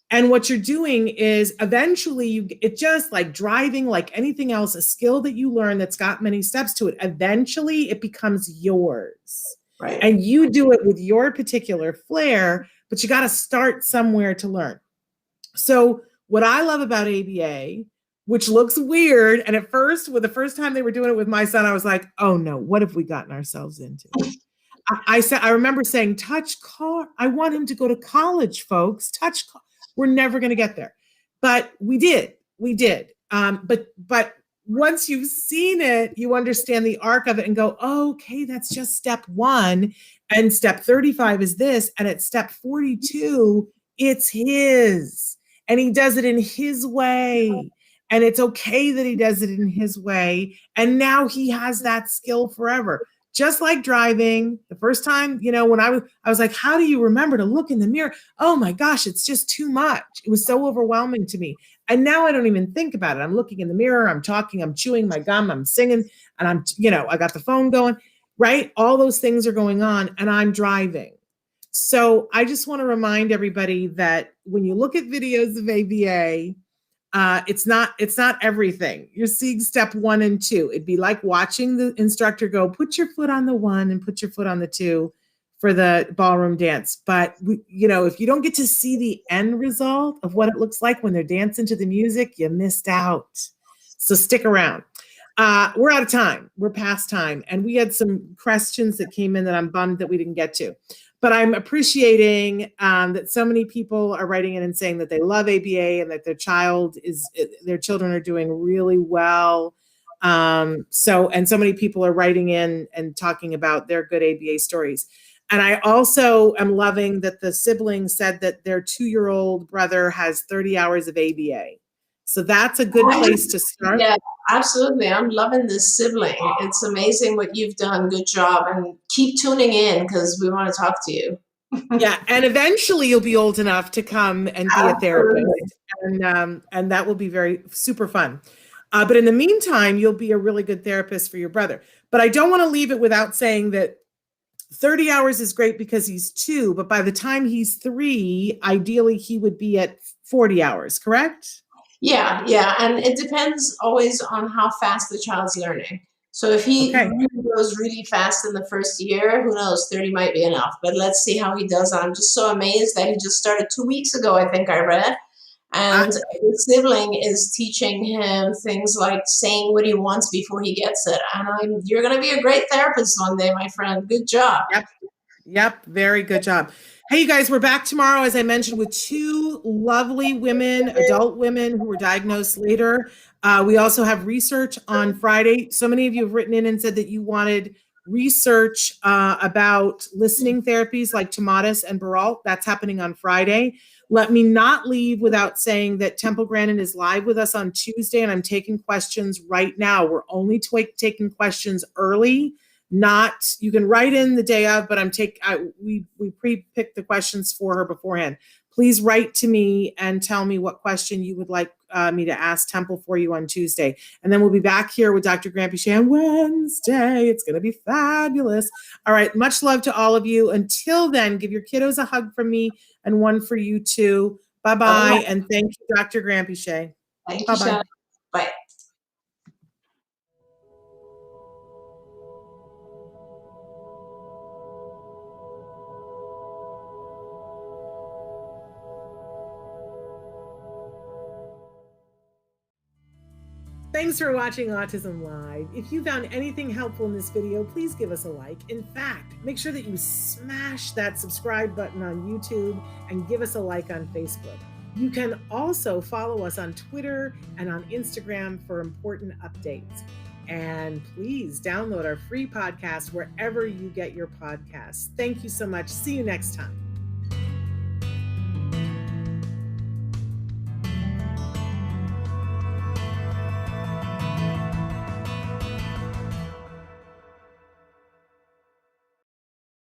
And what you're doing is eventually it's just like driving, like anything else, a skill that you learn that's got many steps to it. Eventually it becomes yours. Right. And you do it with your particular flair, but you got to start somewhere to learn. So what I love about ABA, which looks weird, and at first, the first time they were doing it with my son, I was like, oh no, what have we gotten ourselves into? I remember saying, touch car. I want him to go to college, folks. Touch car. We're never going to get there. But we did. But once you've seen it, you understand the arc of it and go, oh, okay, that's just step 1. And step 35 is this. And at step 42, it's his. And he does it in his way. And it's okay that he does it in his way. And now he has that skill forever. Just like driving, the first time, when I was like, how do you remember to look in the mirror? Oh my gosh, it's just too much. It was so overwhelming to me. And now I don't even think about it. I'm looking in the mirror, I'm talking, I'm chewing my gum, I'm singing, and I got the phone going, right? All those things are going on, and I'm driving. So I just want to remind everybody that when you look at videos of ABA, it's not everything. You're seeing step 1 and 2. It'd be like watching the instructor go, put your foot on the 1 and put your foot on the 2 for the ballroom dance. But if you don't get to see the end result of what it looks like when they're dancing to the music, you missed out. So stick around. We're out of time. We're past time. And we had some questions that came in that I'm bummed that we didn't get to. But I'm appreciating that so many people are writing in and saying that they love ABA and that their children are doing really well. And so many people are writing in and talking about their good ABA stories. And I also am loving that the sibling said that their 2-year-old brother has 30 hours of ABA. So that's a good place to start. Yeah, absolutely. I'm loving this sibling. It's amazing what you've done. Good job. And keep tuning in because we want to talk to you. Yeah. And eventually you'll be old enough to come and be a therapist. And that will be super fun. But in the meantime, you'll be a really good therapist for your brother. But I don't want to leave it without saying that 30 hours is great because he's 2. But by the time he's 3, ideally he would be at 40 hours, correct? Yeah. And it depends always on how fast the child's learning. So if he really goes really fast in the first year, who knows, 30 might be enough. But let's see how he does. I'm just so amazed that he just started 2 weeks ago, I think I read. And the sibling is teaching him things like saying what he wants before he gets it. And you're going to be a great therapist one day, my friend. Good job. Yep. Very good job. Hey, you guys, we're back tomorrow, as I mentioned, with 2 lovely women, adult women who were diagnosed later. We also have research on Friday. So many of you have written in and said that you wanted research about listening therapies like Tomatis and Baralt. That's happening on Friday. Let me not leave without saying that Temple Grandin is live with us on Tuesday, and I'm taking questions right now. We're only taking questions early. You can write in the day of, but we pre-picked the questions for her beforehand. Please write to me and tell me what question you would like me to ask Temple for you on Tuesday. And then we'll be back here with Dr. Grampiche on Wednesday. It's going to be fabulous. All right. Much love to all of you. Until then, give your kiddos a hug from me and one for you too. Bye-bye. And thank you, Dr. Grampiche. Thank you, Bye-bye. Shannon. Bye. Thanks for watching Autism Live. If you found anything helpful in this video, please give us a like. In fact, make sure that you smash that subscribe button on YouTube and give us a like on Facebook. You can also follow us on Twitter and on Instagram for important updates. And please download our free podcast wherever you get your podcasts. Thank you so much. See you next time.